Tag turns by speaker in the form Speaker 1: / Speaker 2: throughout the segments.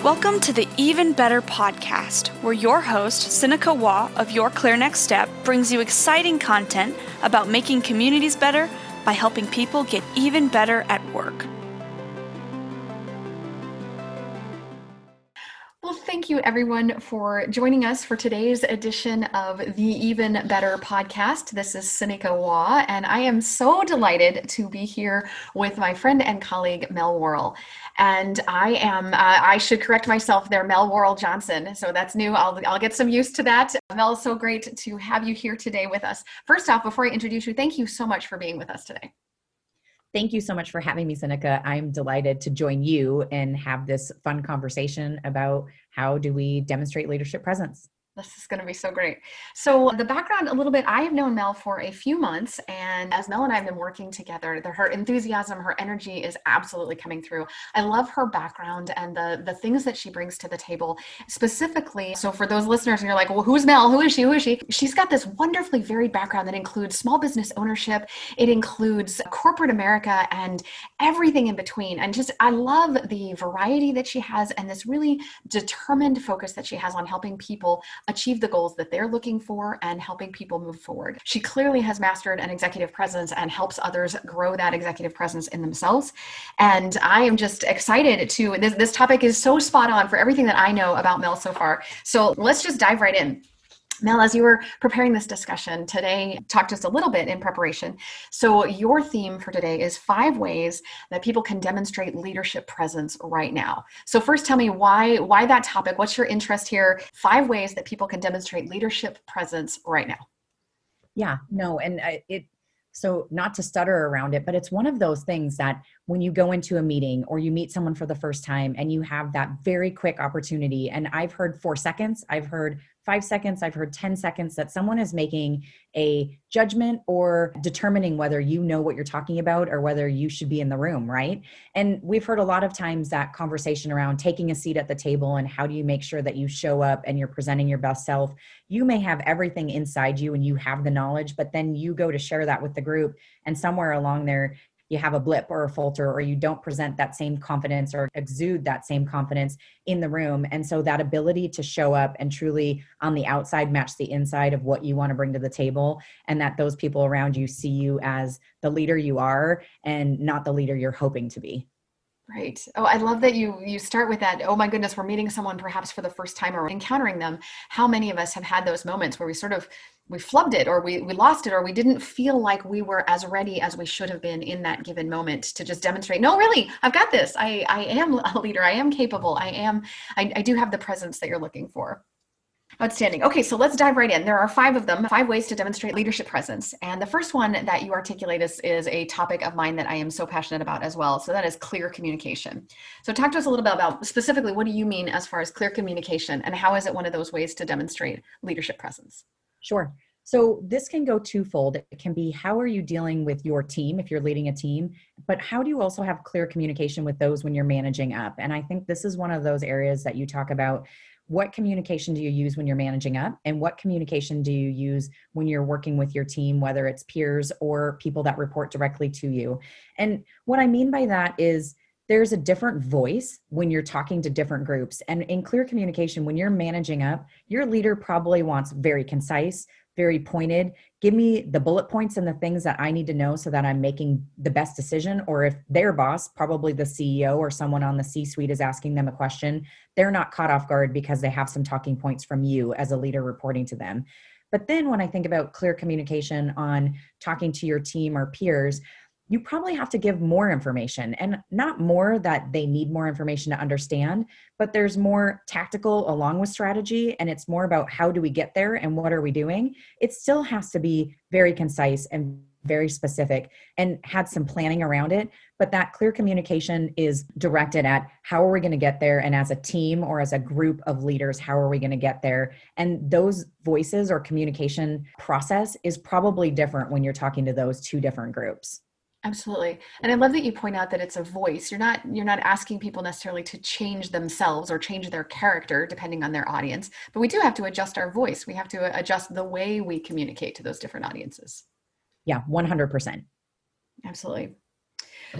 Speaker 1: Welcome to the Even Better podcast, where your host, Sinikka Waugh of Your Clear Next Step, brings you exciting content about making communities better by helping people get even better at work.
Speaker 2: Well, thank you everyone for joining us for today's edition of the Even Better podcast. This is Sinikka Waugh, and I am so delighted to be here with my friend and colleague, Mel Worrel. And I should correct myself there, Mel Worrel Johnson. So that's new. I'll get some used to that. Mel, so great to have you here today with us. First off, before I introduce you, thank you so much for being with us today.
Speaker 3: Thank you so much for having me, Sinikka. I'm delighted to join you and have this fun conversation about how do we demonstrate leadership presence.
Speaker 2: This is going to be so great. So the background a little bit, I have known Mel for a few months, and as Mel and I have been working together, her enthusiasm, her energy is absolutely coming through. I love her background and the things that she brings to the table specifically. So for those listeners and you're like, well, who's Mel? Who is she? Who is she? She's got this wonderfully varied background that includes small business ownership. It includes corporate America and everything in between. And just, I love the variety that she has and this really determined focus that she has on helping people achieve the goals that they're looking for and helping people move forward. She clearly has mastered an executive presence and helps others grow that executive presence in themselves. And I am just excited to, this topic is so spot on for everything that I know about Mel so far. So let's just dive right in. Mel, as you were preparing this discussion today, talk just a little bit in preparation. So your theme for today is 5 ways that people can demonstrate leadership presence right now. So first, tell me why that topic? What's your interest here? 5 ways that people can demonstrate leadership presence right now.
Speaker 3: Yeah, no, and so not to stutter around it, but it's one of those things that when you go into a meeting or you meet someone for the first time and you have that very quick opportunity, and I've heard 4 seconds, I've heard 5 seconds, I've heard 10 seconds that someone is making a judgment or determining whether you know what you're talking about or whether you should be in the room, right? And we've heard a lot of times that conversation around taking a seat at the table and how do you make sure that you show up and you're presenting your best self. You may have everything inside you and you have the knowledge, but then you go to share that with the group and somewhere along there, you have a blip or a falter, or you don't present that same confidence or exude that same confidence in the room. And so that ability to show up and truly on the outside match the inside of what you want to bring to the table, and that those people around you see you as the leader you are and not the leader you're hoping to be.
Speaker 2: Right. Oh, I love that you start with that. Oh my goodness, we're meeting someone perhaps for the first time or encountering them. How many of us have had those moments where we flubbed it or we lost it or we didn't feel like we were as ready as we should have been in that given moment to just demonstrate, no, really, I've got this. I am a leader. I am capable. I do have the presence that you're looking for. Outstanding. Okay, so let's dive right in. There are 5 of them, 5 ways to demonstrate leadership presence. And the first one that you articulate is a topic of mine that I am so passionate about as well. So that is clear communication. So talk to us a little bit about specifically, what do you mean as far as clear communication, and how is it one of those ways to demonstrate leadership presence?
Speaker 3: Sure. So this can go twofold. It can be, how are you dealing with your team if you're leading a team, but how do you also have clear communication with those when you're managing up? And I think this is one of those areas that you talk about. What communication do you use when you're managing up? And what communication do you use when you're working with your team, whether it's peers or people that report directly to you? And what I mean by that is there's a different voice when you're talking to different groups. And in clear communication, when you're managing up, your leader probably wants very concise, very pointed. Give me the bullet points and the things that I need to know so that I'm making the best decision. Or if their boss, probably the CEO or someone on the C-suite, is asking them a question, they're not caught off guard because they have some talking points from you as a leader reporting to them. But then when I think about clear communication on talking to your team or peers, you probably have to give more information, and not more that they need more information to understand, but there's more tactical along with strategy. And it's more about how do we get there and what are we doing? It still has to be very concise and very specific and had some planning around it. But that clear communication is directed at how are we going to get there? And as a team or as a group of leaders, how are we going to get there? And those voices or communication process is probably different when you're talking to those 2 different groups.
Speaker 2: Absolutely. And I love that you point out that it's a voice. You're not asking people necessarily to change themselves or change their character depending on their audience, but we do have to adjust our voice. We have to adjust the way we communicate to those different audiences.
Speaker 3: Yeah, 100%.
Speaker 2: Absolutely.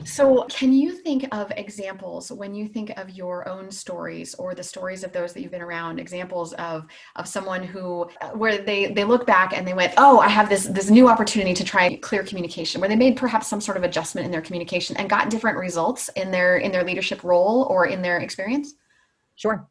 Speaker 2: So can you think of examples when you think of your own stories or the stories of those that you've been around, examples of someone who, where they look back and they went, oh, I have this new opportunity to try clear communication, where they made perhaps some sort of adjustment in their communication and got different results in their leadership role or in their experience?
Speaker 3: Sure.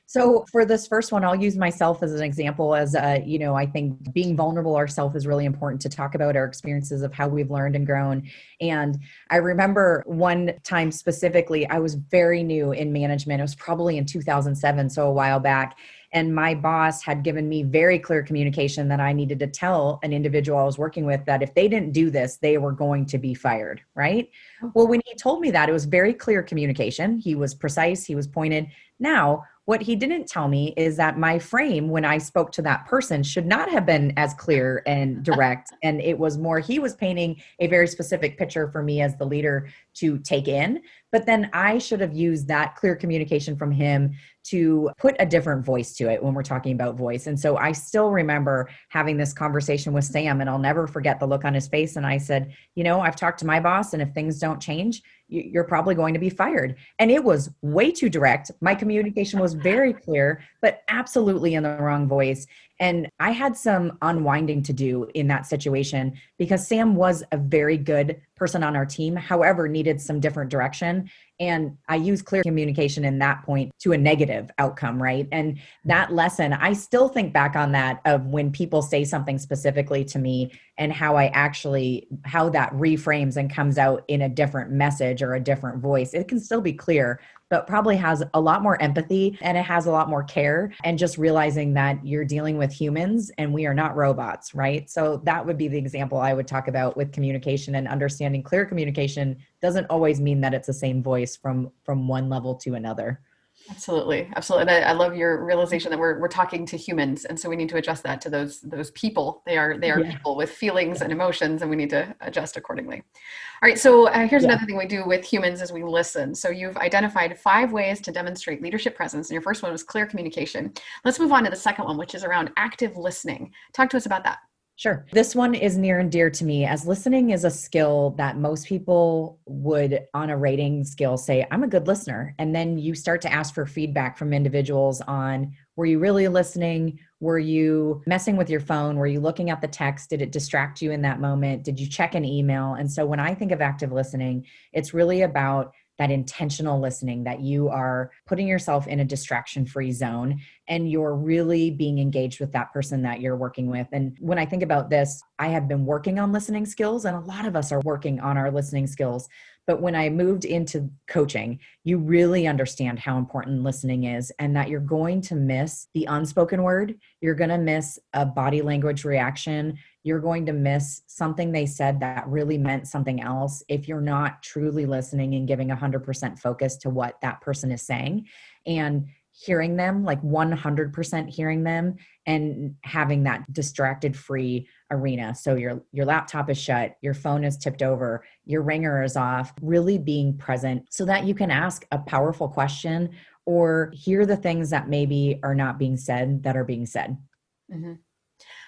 Speaker 3: So for this first one, I'll use myself as an example as, I think being vulnerable ourselves is really important to talk about our experiences of how we've learned and grown. And I remember one time specifically, I was very new in management. It was probably in 2007, so a while back. And my boss had given me very clear communication that I needed to tell an individual I was working with that if they didn't do this, they were going to be fired, right? Well, when he told me that, it was very clear communication. He was precise, he was pointed. Now, what he didn't tell me is that my frame when I spoke to that person should not have been as clear and direct. And it was more, he was painting a very specific picture for me as the leader to take in. But then I should have used that clear communication from him to put a different voice to it when we're talking about voice. And so I still remember having this conversation with Sam, and I'll never forget the look on his face. And I said, I've talked to my boss, and if things don't change, you're probably going to be fired. And it was way too direct. My communication was very clear, but absolutely in the wrong voice. And I had some unwinding to do in that situation because Sam was a very good person on our team, however, needed some different direction. And I use clear communication in that point to a negative outcome, right? And that lesson, I still think back on that of when people say something specifically to me and how that reframes and comes out in a different message or a different voice. It can still be clear, but probably has a lot more empathy and it has a lot more care and just realizing that you're dealing with humans and we are not robots, right? So that would be the example I would talk about with communication, and understanding clear communication doesn't always mean that it's the same voice from one level to another.
Speaker 2: Absolutely. Absolutely. And I love your realization that we're talking to humans. And so we need to adjust that to those people. They are people with feelings and emotions, and we need to adjust accordingly. All right. So here's another thing we do with humans is we listen. So you've identified 5 ways to demonstrate leadership presence. And your first one was clear communication. Let's move on to the second one, which is around active listening. Talk to us about that.
Speaker 3: Sure. This one is near and dear to me, as listening is a skill that most people would, on a rating scale, say, I'm a good listener. And then you start to ask for feedback from individuals on, were you really listening? Were you messing with your phone? Were you looking at the text? Did it distract you in that moment? Did you check an email? And so when I think of active listening, it's really about that intentional listening, that you are putting yourself in a distraction-free zone and you're really being engaged with that person that you're working with. And when I think about this, I have been working on listening skills, and a lot of us are working on our listening skills. But when I moved into coaching, you really understand how important listening is, and that you're going to miss the unspoken word. You're going to miss a body language reaction. You're going to miss something they said that really meant something else if you're not truly listening and giving 100% focus to what that person is saying and hearing them, like 100% hearing them, and having that distracted free arena. So your laptop is shut, your phone is tipped over, your ringer is off, really being present so that you can ask a powerful question or hear the things that maybe are not being said that are being said.
Speaker 2: Mm-hmm.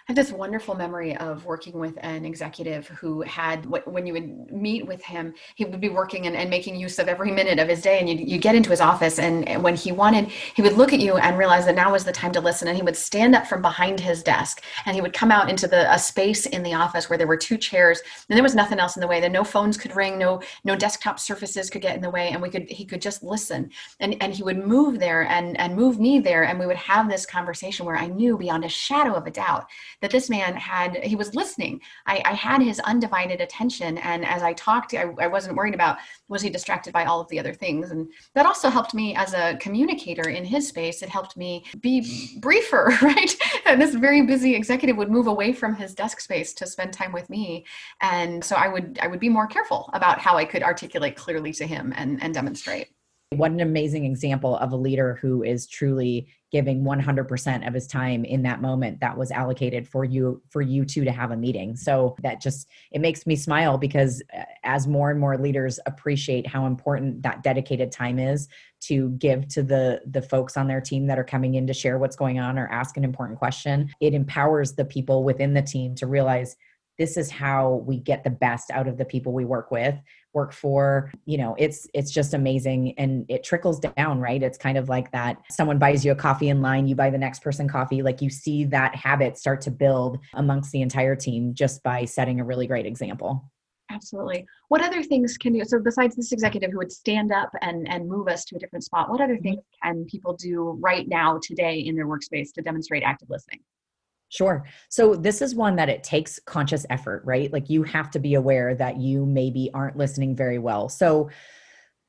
Speaker 2: I have this wonderful memory of working with an executive who had, when you would meet with him, he would be working and making use of every minute of his day. And you get into his office, and when he wanted, he would look at you and realize that now was the time to listen. And he would stand up from behind his desk, and he would come out into a space in the office where there were 2 chairs, and there was nothing else in the way. There no phones could ring, no desktop surfaces could get in the way, and he could just listen. And he would move there and move me there, and we would have this conversation where I knew beyond a shadow of a doubt that this man he was listening. I had his undivided attention. And as I talked, I wasn't worried about, was he distracted by all of the other things? And that also helped me as a communicator in his space. It helped me be briefer, right? And this very busy executive would move away from his desk space to spend time with me. And so I would be more careful about how I could articulate clearly to him and demonstrate.
Speaker 3: What an amazing example of a leader who is truly giving 100% of his time in that moment that was allocated for you two to have a meeting. So that it makes me smile, because as more and more leaders appreciate how important that dedicated time is to give to the folks on their team that are coming in to share what's going on or ask an important question, it empowers the people within the team to realize this is how we get the best out of the people we work for. It's just amazing. And it trickles down, right? It's kind of like that. Someone buys you a coffee in line, you buy the next person coffee. Like you see that habit start to build amongst the entire team just by setting a really great example.
Speaker 2: Absolutely. What other things can you, so besides this executive who would stand up and move us to a different spot, what other things can people do right now, today in their workspace to demonstrate active listening?
Speaker 3: Sure. So this is one that it takes conscious effort, right? Like you have to be aware that you maybe aren't listening very well. So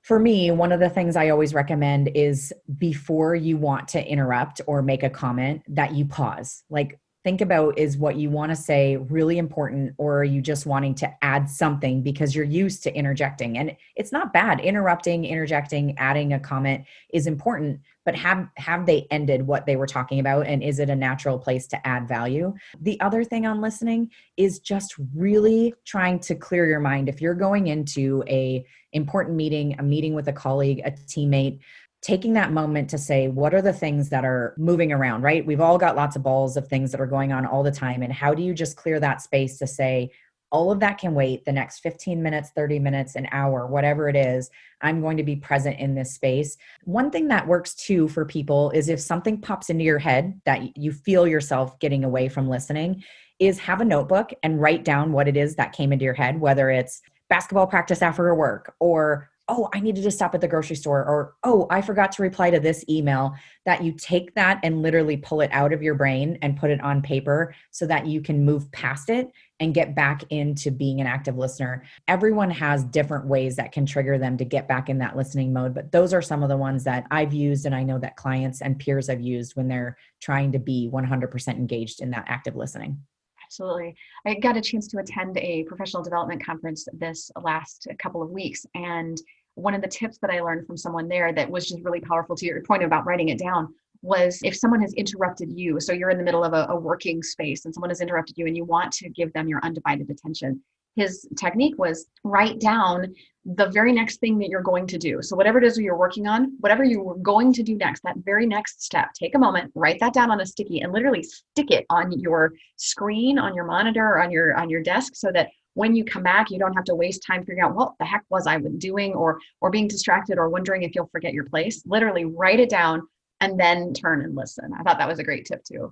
Speaker 3: for me, one of the things I always recommend is before you want to interrupt or make a comment, that you pause. Like think about, is what you want to say really important, or are you just wanting to add something because you're used to interjecting? And it's not bad. Interrupting, interjecting, adding a comment is important, but have they ended what they were talking about? And is it a natural place to add value? The other thing on listening is just really trying to clear your mind. If you're going into a important meeting, a meeting with a colleague, a teammate, taking that moment to say, what are the things that are moving around, right? We've all got lots of balls of things that are going on all the time. And how do you just clear that space to say, all of that can wait, the next 15 minutes, 30 minutes, an hour, whatever it is, I'm going to be present in this space. One thing that works too for people is if something pops into your head that you feel yourself getting away from listening, is have a notebook and write down what it is that came into your head, whether it's basketball practice after work, or oh, I needed to stop at the grocery store, or, oh, I forgot to reply to this email, that you take that and literally pull it out of your brain and put it on paper so that you can move past it and get back into being an active listener. Everyone has different ways that can trigger them to get back in that listening mode, but those are some of the ones that I've used, and I know that clients and peers have used when they're trying to be 100% engaged in that active listening.
Speaker 2: Absolutely. I got a chance to attend a professional development conference this last couple of weeks. And one of the tips that I learned from someone there that was just really powerful, to your point about writing it down, was if someone has interrupted you, so you're in the middle of a working space and someone has interrupted you and you want to give them your undivided attention, his technique was write down the very next thing that you're going to do. So whatever it is you're working on, whatever you were going to do next, that very next step, take a moment, write that down on a sticky and literally stick it on your screen, on your monitor, or on your desk, so that when you come back, you don't have to waste time figuring out what the heck was I doing, or being distracted, or wondering if you'll forget your place. Literally write it down and then turn and listen. I thought that was a great tip too.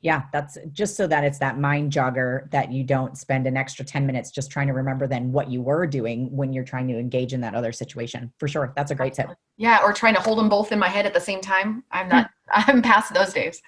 Speaker 3: Yeah, that's just so that it's that mind jogger, that you don't spend an extra 10 minutes just trying to remember then what you were doing when you're trying to engage in that other situation. For sure. That's a great tip.
Speaker 2: Yeah. Or trying to hold them both in my head at the same time. I'm past those days.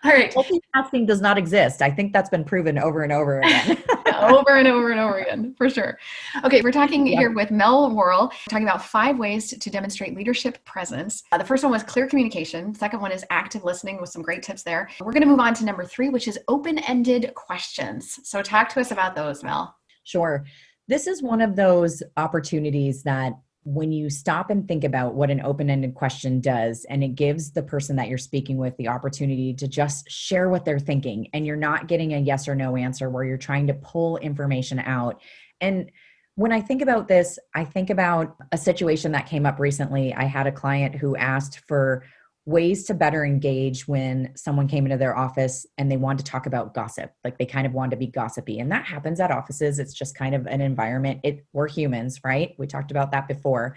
Speaker 2: All right.
Speaker 3: Multitasking does not exist. I think that's been proven over and over again.
Speaker 2: Over and over and over again, for sure. Okay, we're talking here with Mel Worrel, talking about 5 ways to demonstrate leadership presence. The first one was clear communication. Second one is active listening, with some great tips there. We're going to move on to number 3, which is open-ended questions. So talk to us about those, Mel.
Speaker 3: Sure. This is one of those opportunities that when you stop and think about what an open-ended question does, and it gives the person that you're speaking with the opportunity to just share what they're thinking, and you're not getting a yes or no answer where you're trying to pull information out. And when I think about this, I think about a situation that came up recently. I had a client who asked for ways to better engage when someone came into their office and they wanted to talk about gossip. Like they kind of wanted to be gossipy. And that happens at offices. It's just kind of an environment. We're humans, right? We talked about that before.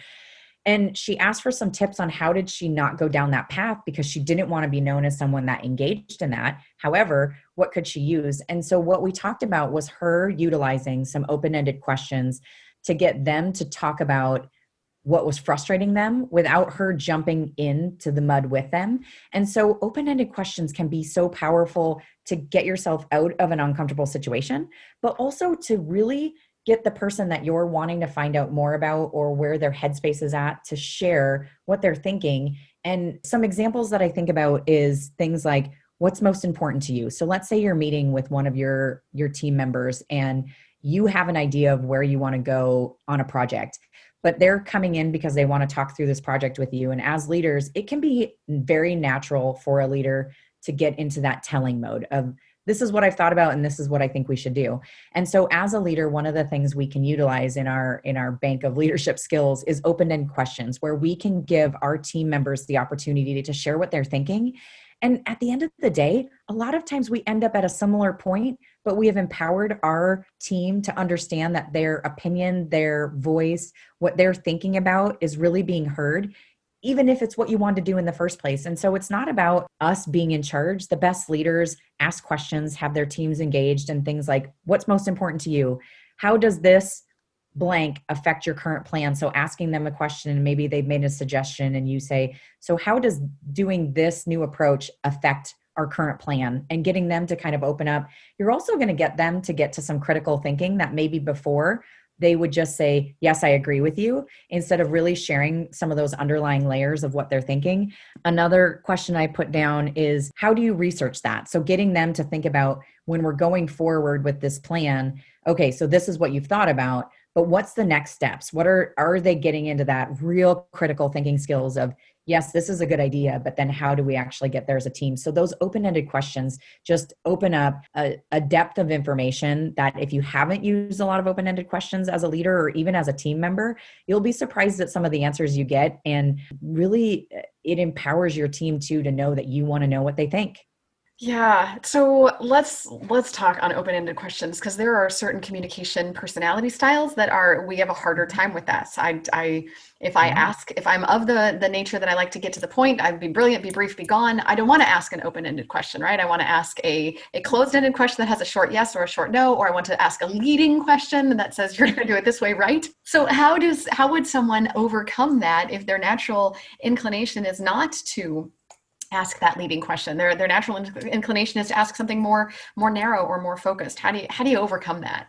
Speaker 3: And she asked for some tips on how did she not go down that path, because she didn't want to be known as someone that engaged in that. However, what could she use? And so what we talked about was her utilizing some open-ended questions to get them to talk about what was frustrating them without her jumping into the mud with them. And so open-ended questions can be so powerful to get yourself out of an uncomfortable situation, but also to really get the person that you're wanting to find out more about, or where their headspace is at, to share what they're thinking. And some examples that I think about is things like, what's most important to you? So let's say you're meeting with one of your team members and you have an idea of where you want to go on a project, but they're coming in because they want to talk through this project with you. And as leaders, it can be very natural for a leader to get into that telling mode of, this is what I've thought about and this is what I think we should do. And so as a leader, one of the things we can utilize in our bank of leadership skills is open-ended questions, where we can give our team members the opportunity to share what they're thinking. And at the end of the day, a lot of times we end up at a similar point, but we have empowered our team to understand that their opinion, their voice, what they're thinking about is really being heard, even if it's what you wanted to do in the first place. And so it's not about us being in charge. The best leaders ask questions, have their teams engaged, and things like, what's most important to you? How does this blank affect your current plan? So asking them a question, and maybe they've made a suggestion and you say, so how does doing this new approach affect our current plan? And getting them to kind of open up. You're also going to get them to get to some critical thinking that maybe before they would just say, yes, I agree with you, instead of really sharing some of those underlying layers of what they're thinking. Another question I put down is, how do you research that? So getting them to think about, when we're going forward with this plan, okay, so this is what you've thought about, but what's the next steps? What are they getting into that real critical thinking skills of, yes, this is a good idea, but then how do we actually get there as a team? So those open-ended questions just open up a depth of information that if you haven't used a lot of open-ended questions as a leader or even as a team member, you'll be surprised at some of the answers you get. And really, it empowers your team too to know that you want to know what they think.
Speaker 2: Yeah. So let's talk on open-ended questions, because there are certain communication personality styles that we have a harder time with that. So if I'm of the nature that I like to get to the point, I'd be brilliant, be brief, be gone. I don't want to ask an open-ended question, right? I want to ask a closed-ended question that has a short yes or a short no, or I want to ask a leading question that says you're going to do it this way, right? So how would someone overcome that if their natural inclination is not to ask that leading question? Their natural inclination is to ask something more narrow or more focused. How do you overcome that?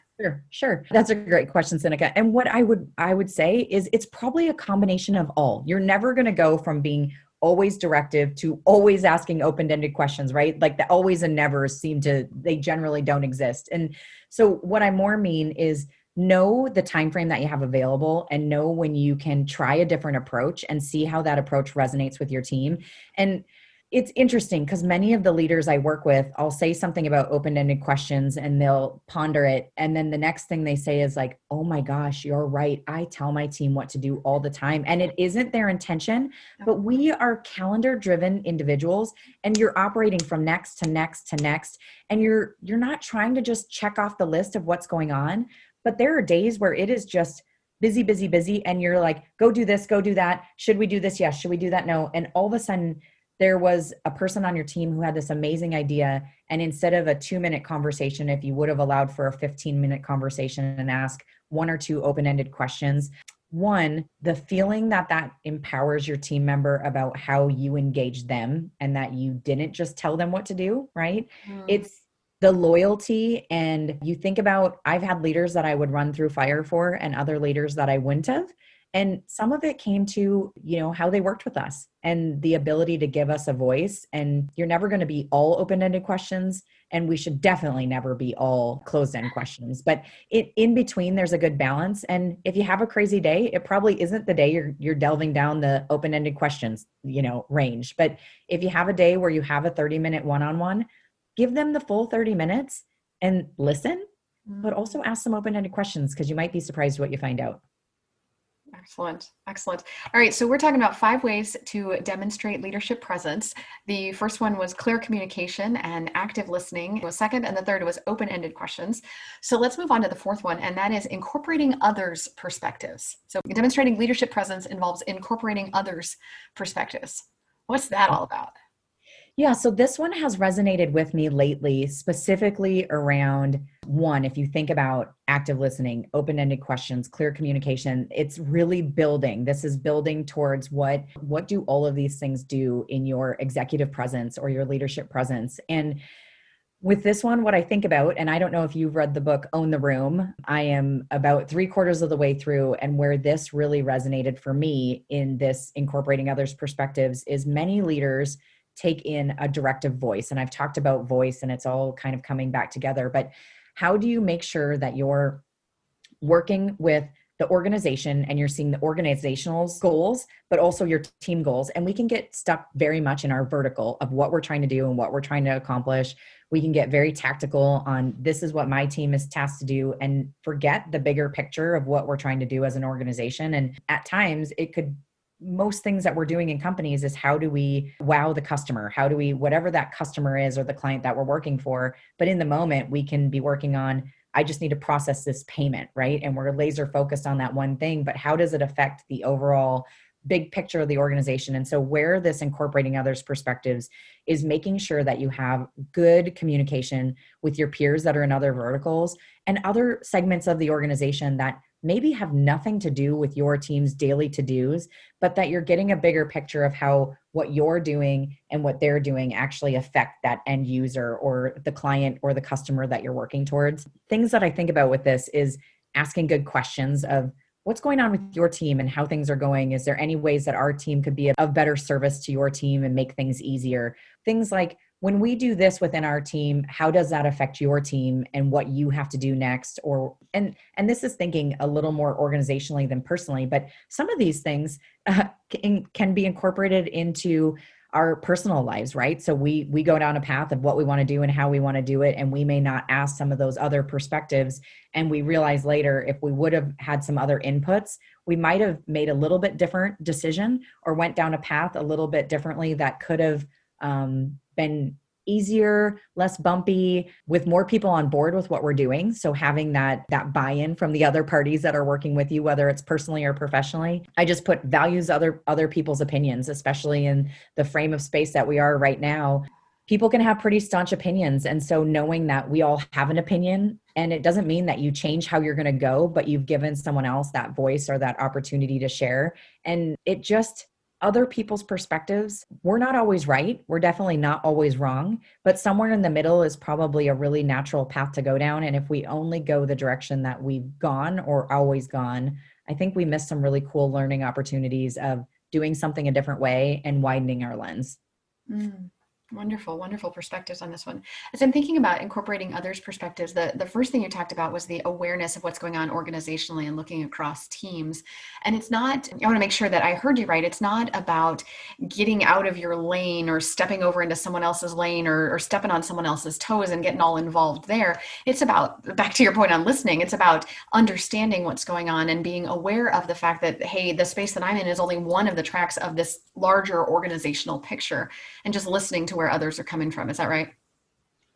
Speaker 3: Sure. That's a great question, Sinikka. And what I would say is, it's probably a combination of all. You're never going to go from being always directive to always asking open-ended questions, right? Like the always and never they generally don't exist. And so what I more mean is, know the time frame that you have available and know when you can try a different approach and see how that approach resonates with your team. And it's interesting because many of the leaders I work with, I'll say something about open-ended questions and they'll ponder it. And then the next thing they say is like, oh my gosh, you're right. I tell my team what to do all the time. And it isn't their intention, but we are calendar-driven individuals, and you're operating from next to next to next. And you're not trying to just check off the list of what's going on, but there are days where it is just busy, busy, busy. And you're like, go do this, go do that. Should we do this? Yes. Should we do that? No. And all of a sudden, there was a person on your team who had this amazing idea. And instead of a 2-minute conversation, if you would have allowed for a 15-minute conversation and ask 1 or 2 open-ended questions, one, the feeling that empowers your team member about how you engage them and that you didn't just tell them what to do, right? It's the loyalty. And you think about, I've had leaders that I would run through fire for and other leaders that I wouldn't have. And some of it came to, how they worked with us and the ability to give us a voice. And you're never going to be all open-ended questions. And we should definitely never be all closed-end questions. But in between, there's a good balance. And if you have a crazy day, it probably isn't the day you're delving down the open-ended questions, range. But if you have a day where you have a 30-minute one-on-one, give them the full 30 minutes and listen, but also ask some open-ended questions, because you might be surprised what you find out.
Speaker 2: Excellent. All right. So we're talking about 5 ways to demonstrate leadership presence. The first one was clear communication and active listening was second. And the third was open-ended questions. So let's move on to the fourth one, and that is incorporating others' perspectives. So demonstrating leadership presence involves incorporating others' perspectives. What's that all about?
Speaker 3: Yeah, so this one has resonated with me lately, specifically around one, if you think about active listening, open-ended questions, clear communication, it's really building. This is building towards what do all of these things do in your executive presence or your leadership presence? And with this one, what I think about, and I don't know if you've read the book, Own the Room, I am about 3/4 of the way through. And where this really resonated for me in this incorporating others' perspectives is many leaders take in a directive voice. And I've talked about voice and it's all kind of coming back together, but how do you make sure that you're working with the organization and you're seeing the organizational goals, but also your team goals? And we can get stuck very much in our vertical of what we're trying to do and what we're trying to accomplish. We can get very tactical on this is what my team is tasked to do and forget the bigger picture of what we're trying to do as an organization. And at times it could most things that we're doing in companies is how do we wow the customer? How do we, whatever that customer is or the client that we're working for, but in the moment we can be working on, I just need to process this payment, right? And we're laser focused on that one thing, but how does it affect the overall big picture of the organization? And so where this incorporating others' perspectives is making sure that you have good communication with your peers that are in other verticals and other segments of the organization that maybe have nothing to do with your team's daily to-dos, but that you're getting a bigger picture of how what you're doing and what they're doing actually affect that end user or the client or the customer that you're working towards. Things that I think about with this is asking good questions of what's going on with your team and how things are going. Is there any ways that our team could be of better service to your team and make things easier? Things like, when we do this within our team, how does that affect your team and what you have to do next? Or and this is thinking a little more organizationally than personally, but some of these things can be incorporated into our personal lives, right? So we go down a path of what we want to do and how we want to do it, and we may not ask some of those other perspectives. And we realize later, if we would have had some other inputs, we might have made a little bit different decision or went down a path a little bit differently that could have been easier, less bumpy, with more people on board with what we're doing. So having that buy-in from the other parties that are working with you, whether it's personally or professionally. I just put values other people's opinions, especially in the frame of space that we are right now. People can have pretty staunch opinions. And so knowing that we all have an opinion, and it doesn't mean that you change how you're going to go, but you've given someone else that voice or that opportunity to share. And it just, other people's perspectives, we're not always right. We're definitely not always wrong, but somewhere in the middle is probably a really natural path to go down. And if we only go the direction that we've gone or always gone, I think we miss some really cool learning opportunities of doing something a different way and widening our lens.
Speaker 2: Wonderful, wonderful perspectives on this one. As I'm thinking about incorporating others' perspectives, the first thing you talked about was the awareness of what's going on organizationally and looking across teams. And it's not, I want to make sure that I heard you right. It's not about getting out of your lane or stepping over into someone else's lane or stepping on someone else's toes and getting all involved there. It's about, back to your point on listening, it's about understanding what's going on and being aware of the fact that, hey, the space that I'm in is only one of the tracks of this larger organizational picture, and just listening to where others are coming from. Is that right?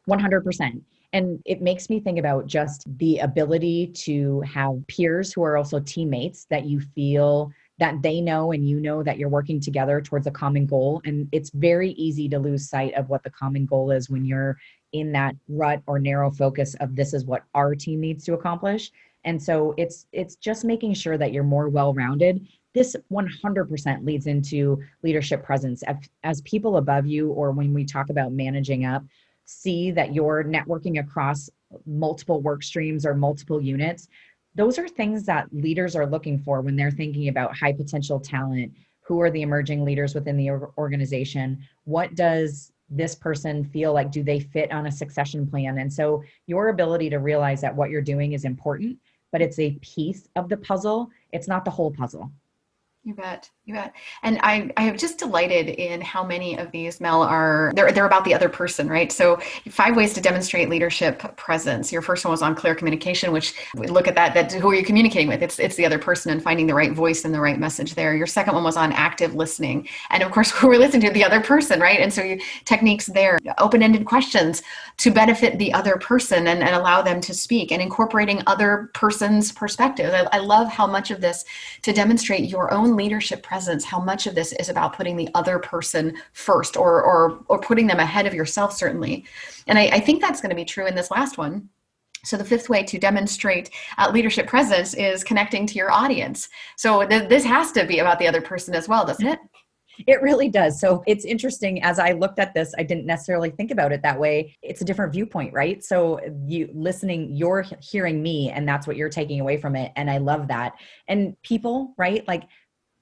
Speaker 3: 100%. And it makes me think about just the ability to have peers who are also teammates that you feel that they know and you know that you're working together towards a common goal. And it's very easy to lose sight of what the common goal is when you're in that rut or narrow focus of this is what our team needs to accomplish. And so it's just making sure that you're more well-rounded. This 100% leads into leadership presence. As people above you, or when we talk about managing up, see that you're networking across multiple work streams or multiple units. Those are things that leaders are looking for when they're thinking about high potential talent. Who are the emerging leaders within the organization? What does this person feel like? Do they fit on a succession plan? And so your ability to realize that what you're doing is important, but it's a piece of the puzzle. It's not the whole puzzle.
Speaker 2: You bet. You bet. And I have just delighted in how many of these, Mel, they're about the other person, right? So 5 ways to demonstrate leadership presence. Your first one was on clear communication, which we look at that who are you communicating with? It's the other person and finding the right voice and the right message there. Your second one was on active listening. And of course, we're listening to the other person, right? And so techniques there, open-ended questions to benefit the other person and allow them to speak, and incorporating other person's perspective. I love how much of this, to demonstrate your own leadership presence, how much of this is about putting the other person first or putting them ahead of yourself, certainly. And I think that's going to be true in this last one. So the 5th way to demonstrate leadership presence is connecting to your audience. So this has to be about the other person as well, doesn't it?
Speaker 3: It really does. So it's interesting. As I looked at this, I didn't necessarily think about it that way. It's a different viewpoint, right? So you listening, you're hearing me, and that's what you're taking away from it. And I love that. And people, right? Like,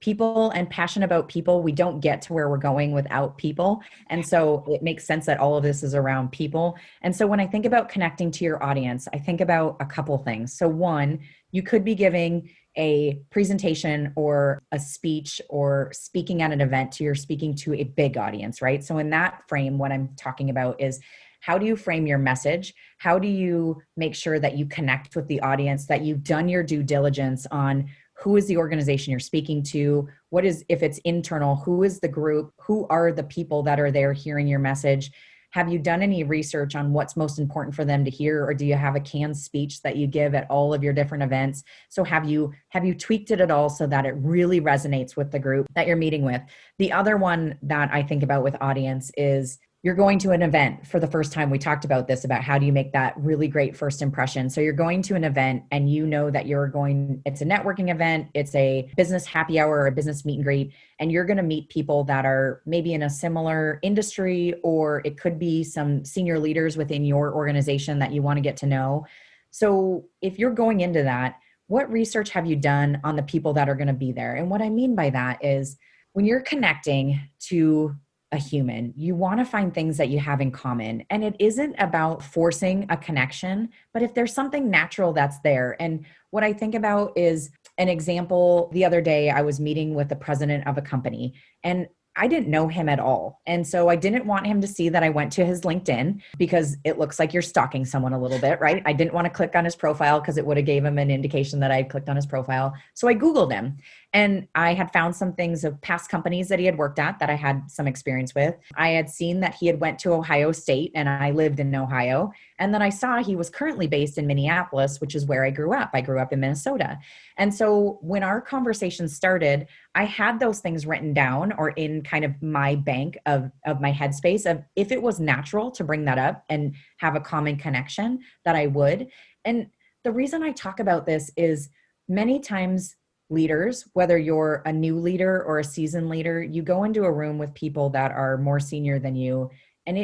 Speaker 3: people and passion about people, we don't get to where we're going without people. And so it makes sense that all of this is around people. And so when I think about connecting to your audience, I think about a couple things. So one, you could be giving a presentation or a speech or speaking at an event you're speaking to a big audience, right? So in that frame, what I'm talking about is, how do you frame your message? How do you make sure that you connect with the audience, that you've done your due diligence on who is the organization you're speaking to? What is, if it's internal, who is the group? Who are the people that are there hearing your message? Have you done any research on what's most important for them to hear? Or do you have a canned speech that you give at all of your different events? So have you tweaked it at all so that it really resonates with the group that you're meeting with? The other one that I think about with audience is you're going to an event for the first time. We talked about this, about how do you make that really great first impression. So you're going to an event and you know that it's a networking event, it's a business happy hour or a business meet and greet, and you're going to meet people that are maybe in a similar industry, or it could be some senior leaders within your organization that you want to get to know. So if you're going into that, what research have you done on the people that are going to be there? And what I mean by that is when you're connecting to a human, you want to find things that you have in common. And it isn't about forcing a connection, but if there's something natural that's there. And what I think about is an example. The other day, I was meeting with the president of a company, and I didn't know him at all. And so I didn't want him to see that I went to his LinkedIn, because it looks like you're stalking someone a little bit, right? I didn't want to click on his profile because it would have gave him an indication that I had clicked on his profile. So I Googled him, and I had found some things of past companies that he had worked at that I had some experience with. I had seen that he had went to Ohio State, and I lived in Ohio. And then I saw he was currently based in Minneapolis, which is where I grew up. I grew up in Minnesota. And so when our conversation started, I had those things written down or in kind of my bank of my headspace of, if it was natural to bring that up and have a common connection, that I would. And the reason I talk about this is many times leaders, whether you're a new leader or a seasoned leader, you go into a room with people that are more senior than you, and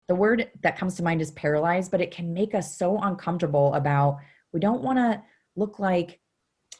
Speaker 3: the word that comes to mind is paralyzed, but it can make us so uncomfortable about, we don't want to look like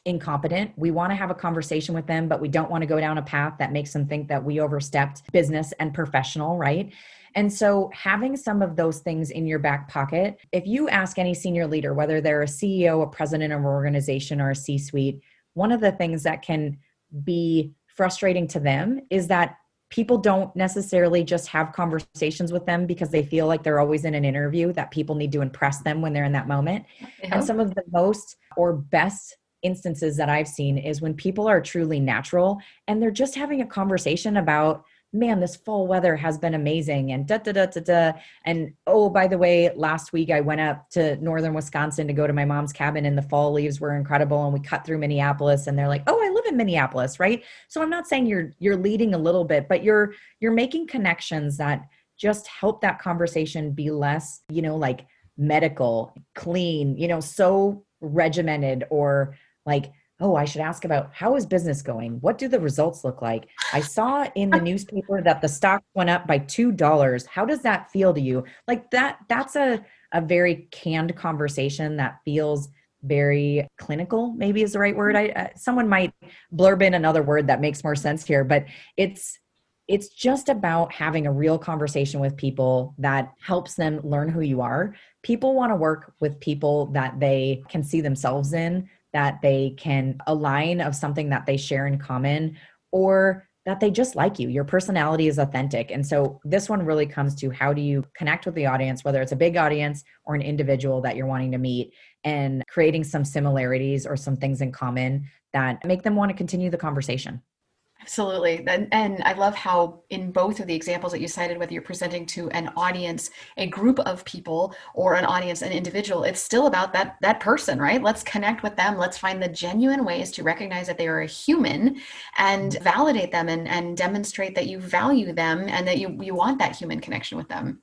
Speaker 3: incompetent. We want to have a conversation with them, but we don't want to go down a path that makes them think that we overstepped business and professional, right? And so having some of those things in your back pocket, if you ask any senior leader, whether they're a CEO, a president of an organization, or a C-suite, one of the things that can be frustrating to them is that people don't necessarily just have conversations with them because they feel like they're always in an interview, that people need to impress them when they're in that moment. Yeah. And some of the most or best instances that I've seen is when people are truly natural and they're just having a conversation about, man, this fall weather has been amazing, and da da da da da. And oh, by the way, last week I went up to northern Wisconsin to go to my mom's cabin, and the fall leaves were incredible, and we cut through Minneapolis. And they're like, oh, I live in Minneapolis, right? So I'm not saying you're leading a little bit, but you're making connections that just help that conversation be less, like medical, clean, so regimented, or like, oh, I should ask about, how is business going? What do the results look like? I saw in the newspaper that the stock went up by $2. How does that feel to you? Like that's a very canned conversation that feels very clinical, maybe is the right word. Someone might blurb in another word that makes more sense here, but it's just about having a real conversation with people that helps them learn who you are. People want to work with people that they can see themselves in, that they can align of something that they share in common, or that they just like you. Your personality is authentic. And so this one really comes to, how do you connect with the audience, whether it's a big audience or an individual that you're wanting to meet, and creating some similarities or some things in common that make them want to continue the conversation.
Speaker 2: Absolutely. And I love how in both of the examples that you cited, whether you're presenting to an audience, a group of people, or an audience, an individual, it's still about that person, right? Let's connect with them. Let's find the genuine ways to recognize that they are a human and validate them and demonstrate that you value them and that you want that human connection with them.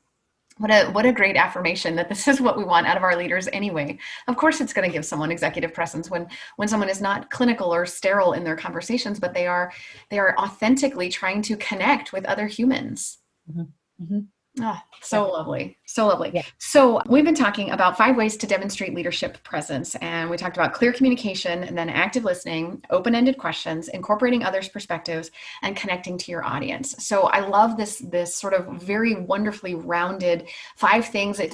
Speaker 2: What a great affirmation that this is what we want out of our leaders anyway. Of course, it's going to give someone executive presence when someone is not clinical or sterile in their conversations, but they are authentically trying to connect with other humans.
Speaker 3: Mm-hmm. Mm-hmm.
Speaker 2: Oh, so lovely. So lovely.
Speaker 3: Yeah.
Speaker 2: So we've been talking about 5 ways to demonstrate leadership presence. And we talked about clear communication, and then active listening, open-ended questions, incorporating others' perspectives, and connecting to your audience. So I love this sort of very wonderfully rounded 5 things that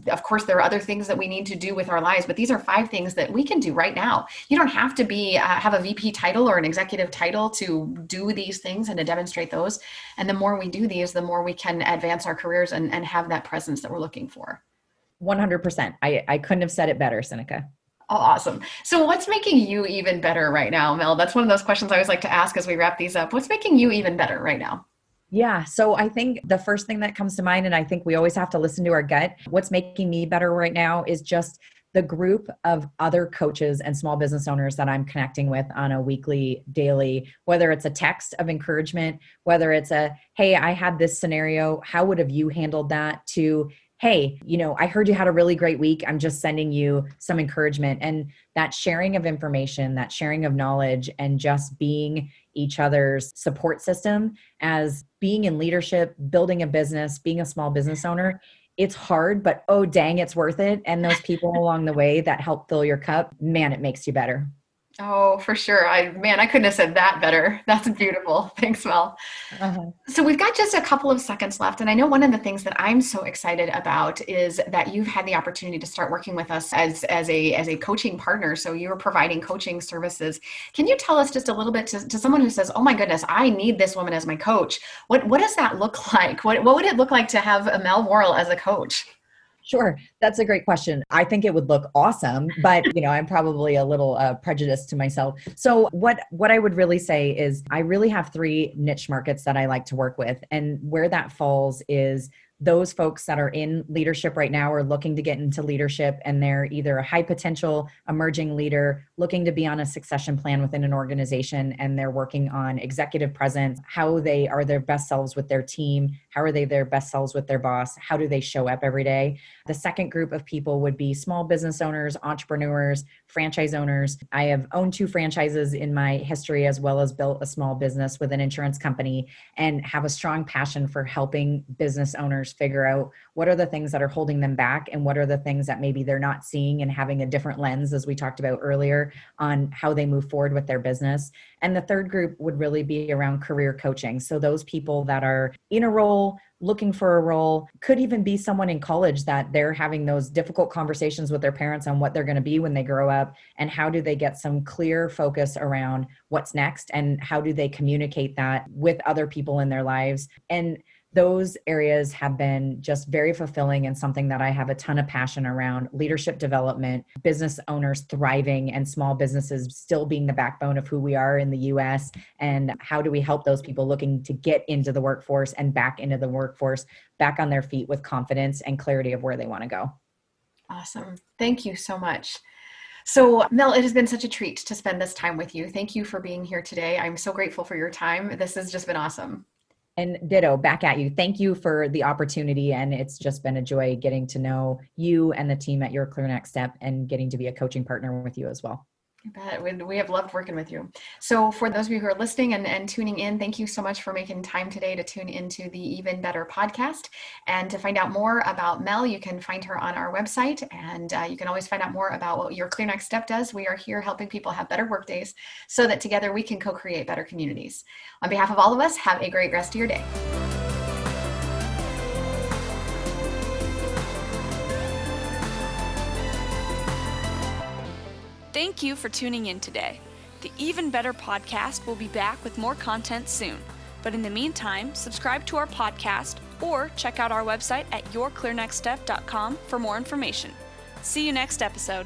Speaker 2: of course, there are other things that we need to do with our lives, but these are 5 things that we can do right now. You don't have to have a VP title or an executive title to do these things and to demonstrate those. And the more we do these, the more we can advance our careers and have that presence that we're looking for.
Speaker 3: 100%. I couldn't have said it better, Sinikka.
Speaker 2: Oh, awesome. So what's making you even better right now, Mel? That's one of those questions I always like to ask as we wrap these up. What's making you even better right now?
Speaker 3: Yeah. So I think the first thing that comes to mind, and I think we always have to listen to our gut, what's making me better right now is just the group of other coaches and small business owners that I'm connecting with on a weekly, daily, whether it's a text of encouragement, whether it's a, hey, I had this scenario, how would have you handled that, to, hey, I heard you had a really great week. I'm just sending you some encouragement. And that sharing of information, that sharing of knowledge, and just being each other's support system as being in leadership, building a business, being a small business owner. It's hard, but oh, dang, it's worth it. And those people along the way that help fill your cup, man, it makes you better.
Speaker 2: Oh, for sure. I couldn't have said that better. That's beautiful. Thanks, Mel.
Speaker 3: Uh-huh.
Speaker 2: So we've got just a couple of seconds left. And I know one of the things that I'm so excited about is that you've had the opportunity to start working with us as a coaching partner. So you're providing coaching services. Can you tell us just a little bit to someone who says, oh my goodness, I need this woman as my coach. What does that look like? What would it look like to have a Mel Worrel as a coach?
Speaker 3: Sure. That's a great question. I think it would look awesome, but I'm probably a little prejudiced to myself. So what I would really say is I really have 3 niche markets that I like to work with. And where that falls is those folks that are in leadership right now or looking to get into leadership, and they're either a high potential emerging leader looking to be on a succession plan within an organization, and they're working on executive presence, how they are their best selves with their team, how are they their best selves with their boss, how do they show up every day. The second group of people would be small business owners, entrepreneurs, franchise owners. I have owned 2 franchises in my history, as well as built a small business with an insurance company, and have a strong passion for helping business owners figure out what are the things that are holding them back and what are the things that maybe they're not seeing, and having a different lens, as we talked about earlier, on how they move forward with their business. And the third group would really be around career coaching. So those people that are in a role, looking for a role, could even be someone in college that they're having those difficult conversations with their parents on what they're going to be when they grow up, and how do they get some clear focus around what's next, and how do they communicate that with other people in their lives. And those areas have been just very fulfilling, and something that I have a ton of passion around: leadership development, business owners thriving, and small businesses still being the backbone of who we are in the US. And how do we help those people looking to get into the workforce and back into the workforce, back on their feet with confidence and clarity of where they want to go.
Speaker 2: Awesome. Thank you so much. So Mel, it has been such a treat to spend this time with you. Thank you for being here today. I'm so grateful for your time. This has just been awesome.
Speaker 3: And ditto, back at you. Thank you for the opportunity. And it's just been a joy getting to know you and the team at Your Clear Next Step, and getting to be a coaching partner with you as well.
Speaker 2: You bet. We have loved working with you. So for those of you who are listening and tuning in, thank you so much for making time today to tune into the Even Better podcast. And to find out more about Mel, you can find her on our website, and you can always find out more about what Your Clear Next Step does. We are here helping people have better work days so that together we can co-create better communities. On behalf of all of us, have a great rest of your day.
Speaker 1: Thank you for tuning in today. The Even Better podcast will be back with more content soon. But in the meantime, subscribe to our podcast or check out our website at yourclearnextstep.com for more information. See you next episode.